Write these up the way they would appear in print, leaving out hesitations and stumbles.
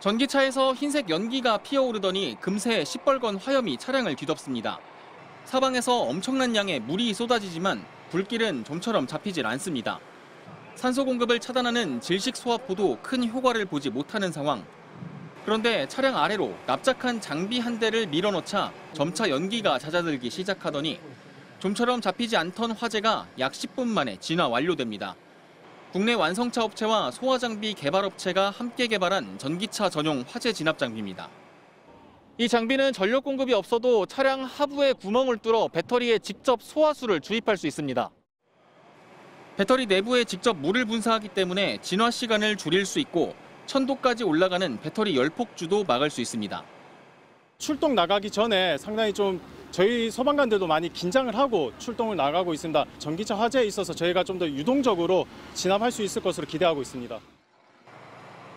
전기차에서 흰색 연기가 피어오르더니 금세 시뻘건 화염이 차량을 뒤덮습니다. 사방에서 엄청난 양의 물이 쏟아지지만 불길은 좀처럼 잡히질 않습니다. 산소 공급을 차단하는 질식 소화포도 큰 효과를 보지 못하는 상황. 그런데 차량 아래로 납작한 장비 한 대를 밀어넣자 점차 연기가 잦아들기 시작하더니 좀처럼 잡히지 않던 화재가 약 10분 만에 진화 완료됩니다. 국내 완성차 업체와 소화장비 개발업체가 함께 개발한 전기차 전용 화재 진압 장비입니다. 이 장비는 전력 공급이 없어도 차량 하부에 구멍을 뚫어 배터리에 직접 소화수를 주입할 수 있습니다. 배터리 내부에 직접 물을 분사하기 때문에 진화 시간을 줄일 수 있고 1000도까지 올라가는 배터리 열폭주도 막을 수 있습니다. 출동 나가기 전에 상당히 좀 저희 소방관들도 많이 긴장을 하고 출동을 나가고 있습니다. 전기차 화재에 있어서 저희가 좀 더 유동적으로 진압할 수 있을 것으로 기대하고 있습니다.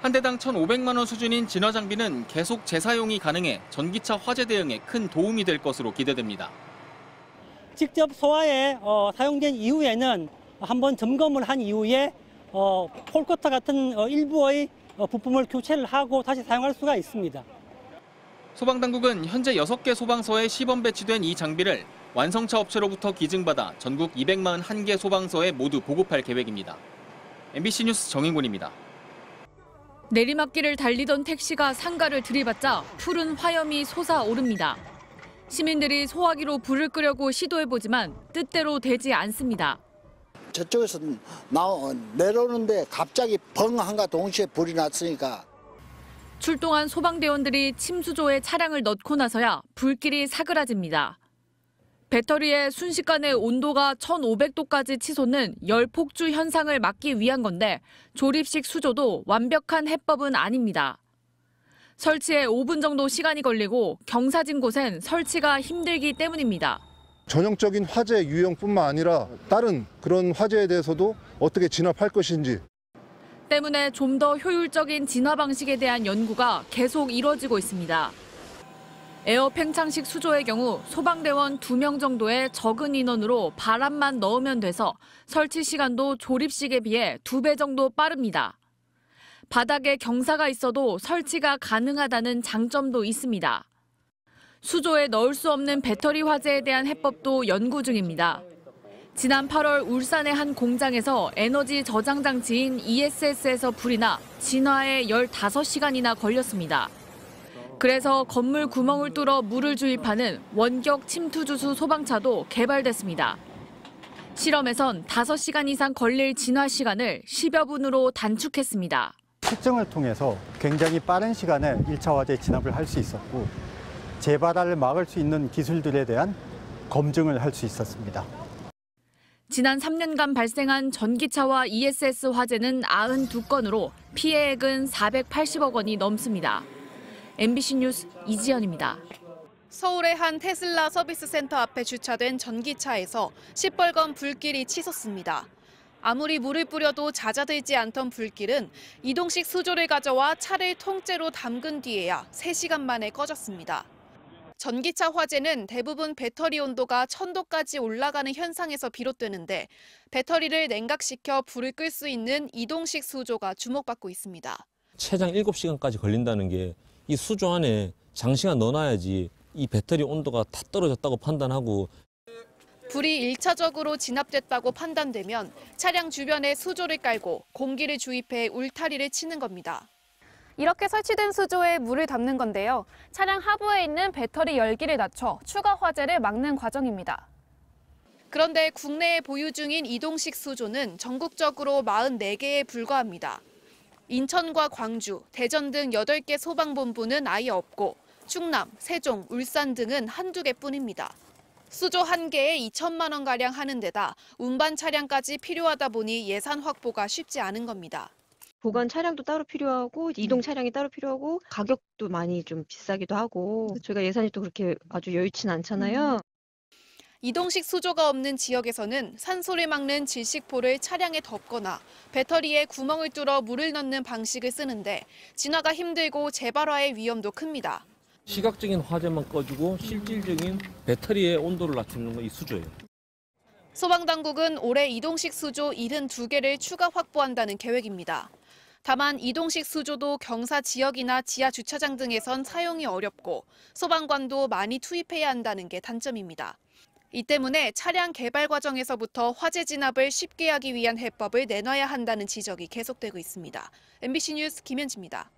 한 대당 1,500만 원 수준인 진화 장비는 계속 재사용이 가능해 전기차 화재 대응에 큰 도움이 될 것으로 기대됩니다. 직접 소화에 사용된 이후에는 한번 점검을 한 이후에 폴커터 같은 일부의 부품을 교체를 하고 다시 사용할 수가 있습니다. 소방당국은 현재 6개 소방서에 시범 배치된 이 장비를 완성차 업체로부터 기증받아 전국 241개 소방서에 모두 보급할 계획입니다. MBC 뉴스 정인곤입니다. 내리막길을 달리던 택시가 상가를 들이받자 푸른 화염이 솟아오릅니다. 시민들이 소화기로 불을 끄려고 시도해보지만 뜻대로 되지 않습니다. 저쪽에서 내려오는데 갑자기 벙 한가 동시에 불이 났으니까. 출동한 소방대원들이 침수조에 차량을 넣고 나서야 불길이 사그라집니다. 배터리의 순식간에 온도가 1,500도까지 치솟는 열폭주 현상을 막기 위한 건데 조립식 수조도 완벽한 해법은 아닙니다. 설치에 5분 정도 시간이 걸리고 경사진 곳엔 설치가 힘들기 때문입니다. 전형적인 화재 유형뿐만 아니라 다른 그런 화재에 대해서도 어떻게 진압할 것인지. 때문에 좀 더 효율적인 진화 방식에 대한 연구가 계속 이뤄지고 있습니다. 에어 팽창식 수조의 경우 소방대원 2명 정도의 적은 인원으로 바람만 넣으면 돼서 설치 시간도 조립식에 비해 2배 정도 빠릅니다. 바닥에 경사가 있어도 설치가 가능하다는 장점도 있습니다. 수조에 넣을 수 없는 배터리 화재에 대한 해법도 연구 중입니다. 지난 8월 울산의 한 공장에서 에너지 저장 장치인 ESS에서 불이 나 진화에 15시간이나 걸렸습니다. 그래서 건물 구멍을 뚫어 물을 주입하는 원격 침투주수 소방차도 개발됐습니다. 실험에선 5시간 이상 걸릴 진화 시간을 10여 분으로 단축했습니다. 측정을 통해서 굉장히 빠른 시간에 1차 화재 진압을 할 수 있었고 재발을 막을 수 있는 기술들에 대한 검증을 할 수 있었습니다. 지난 3년간 발생한 전기차와 ESS 화재는 92건으로 피해액은 480억 원이 넘습니다. MBC 뉴스 이지연입니다. 서울의 한 테슬라 서비스 센터 앞에 주차된 전기차에서 시뻘건 불길이 치솟습니다. 아무리 물을 뿌려도 잦아들지 않던 불길은 이동식 수조를 가져와 차를 통째로 담근 뒤에야 3시간 만에 꺼졌습니다. 전기차 화재는 대부분 배터리 온도가 1000도까지 올라가는 현상에서 비롯되는데 배터리를 냉각시켜 불을 끌 수 있는 이동식 수조가 주목받고 있습니다. 최장 7시간까지 걸린다는 게 이 수조 안에 장시간 넣어놔야지 이 배터리 온도가 다 떨어졌다고 판단하고 불이 1차적으로 진압됐다고 판단되면 차량 주변에 수조를 깔고 공기를 주입해 울타리를 치는 겁니다. 이렇게 설치된 수조에 물을 담는 건데요. 차량 하부에 있는 배터리 열기를 낮춰 추가 화재를 막는 과정입니다. 그런데 국내에 보유 중인 이동식 수조는 전국적으로 44개에 불과합니다. 인천과 광주, 대전 등 8개 소방본부는 아예 없고 충남, 세종, 울산 등은 한두 개뿐입니다. 수조 1개에 2천만 원가량 하는 데다 운반 차량까지 필요하다 보니 예산 확보가 쉽지 않은 겁니다. 보관 차량도 따로 필요하고 이동 차량이 따로 필요하고 가격도 많이 좀 비싸기도 하고 저희가 예산이 또 그렇게 아주 여유치는 않잖아요. 이동식 수조가 없는 지역에서는 산소를 막는 질식포를 차량에 덮거나 배터리에 구멍을 뚫어 물을 넣는 방식을 쓰는데 진화가 힘들고 재발화의 위험도 큽니다. 시각적인 화재만 꺼주고 실질적인 배터리의 온도를 낮추는 건 이 수조예요. 소방당국은 올해 이동식 수조 72개를 추가 확보한다는 계획입니다. 다만 이동식 수조도 경사 지역이나 지하 주차장 등에선 사용이 어렵고 소방관도 많이 투입해야 한다는 게 단점입니다. 이 때문에 차량 개발 과정에서부터 화재 진압을 쉽게 하기 위한 해법을 내놔야 한다는 지적이 계속되고 있습니다. MBC 뉴스 김현지입니다.